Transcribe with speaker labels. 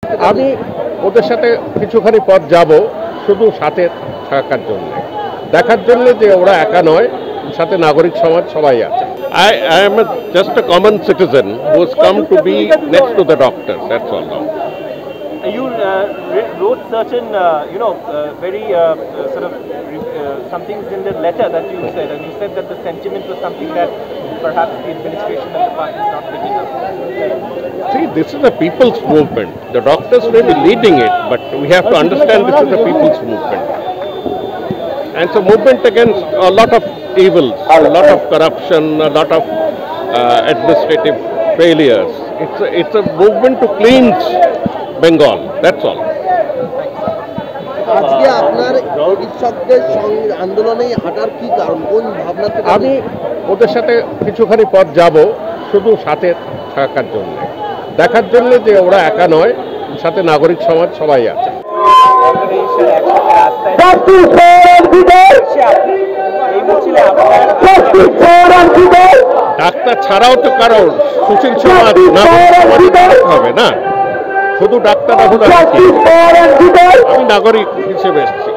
Speaker 1: আমি ওদের সাথে কিছুখানি পথ যাব শুধু সাথে থাকার জন্য, দেখার জন্য যে ওরা একা নয়, সাথে নাগরিক সমাজ সবাই আছে। I am just a common citizen who has come to be next to the doctor. That's all now.
Speaker 2: You wrote certain, very sort of some things in the letter that you said, and you said that the sentiment was something that perhaps the administration of the party is not picking up.
Speaker 1: See, this is a people's movement. The doctors may be leading it, but we have to understand this is a people's movement. And it's a movement against a lot of evils, a lot of corruption, a lot of administrative failures. It's a movement to cleanse Bengal. That's all.
Speaker 3: আজকে আপনার চিকিৎসকদের সঙ্গে আন্দোলনে হাঁটার কি কারণ, কোন ভাবনা থেকে?
Speaker 1: আমি ওদের সাথে কিছুখানি পথ যাব শুধু সাথে থাকার জন্য, দেখার জন্য যে ওরা একা নয়, সাথে নাগরিক সমাজ সবাই আছে। ডাক্তার ছাড়াও তো কারো সুশীল সমাজ হবে না, শুধু ডাক্তার। আমি নাগরিক হিসেবে এসেছি।